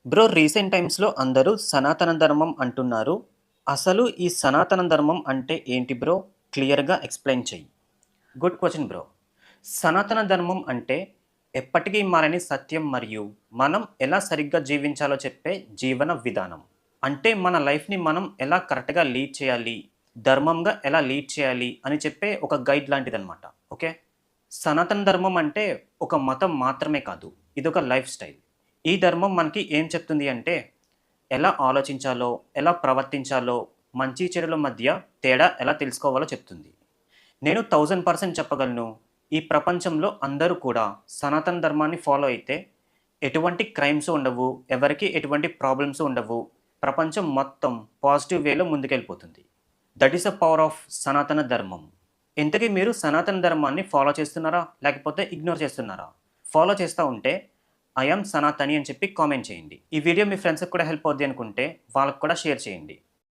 Bro recent టైమ్స్‌లో అందరూ సనాతన ధర్మం అంటున్నారు. అసలు ఈ సనాతన ధర్మం అంటే ఏంటి బ్రో? క్లియర్‌గా ఎక్స్‌ప్లెయిన్ చెయ్యి. Good question bro. సనాతన ధర్మం అంటే ఎప్పటికీ మారని సత్యం మరియు మనం ఎలా సరిగ్గా జీవించాలో చెప్పే జీవన విధానం. అంటే మన లైఫ్‌ని మనం ఎలా కరెక్ట్‌గా లీడ్ చేయాలి, ధర్మంగా ఎలా లీడ్ చేయాలి అని చెప్పే ఒక గైడ్ లాంటిదనమాట. ఓకే. సనాతన ధర్మం అంటే ఒక మతం మాత్రమే కాదు. ఇదొక లైఫ్ స్టైల్. ఈ ధర్మం మనకి ఏం చెప్తుంది అంటే, ఎలా ఆలోచించాలో, ఎలా ప్రవర్తించాలో, మంచి చెడుల మధ్య తేడా ఎలా తెలుసుకోవాలో చెప్తుంది. నేను 1000% చెప్పగలను. ఈ ప్రపంచంలో అందరూ కూడా సనాతన ధర్మాన్ని ఫాలో అయితే ఎటువంటి క్రైమ్స్ ఉండవు. ఎవరికీ ఎటువంటి ప్రాబ్లమ్స్ ఉండవు. ప్రపంచం మొత్తం పాజిటివ్ వేలో ముందుకెళ్ళిపోతుంది. That is the power of Sanatana Dharma. ఇంతకీ మీరు సనాతన ధర్మాన్ని ఫాలో చేస్తున్నారా? లేకపోతే ఇగ్నోర్ చేస్తున్నారా? ఫాలో చేస్తా ఉంటే ఐ యామ్ సనాతని అని చెప్పి కామెంట్ చేయండి. ఈ వీడియో మీ ఫ్రెండ్స్‌కి కూడా హెల్ప్ అవుద్ది అనుకుంటే వాళ్ళకి కూడా షేర్ చేయండి.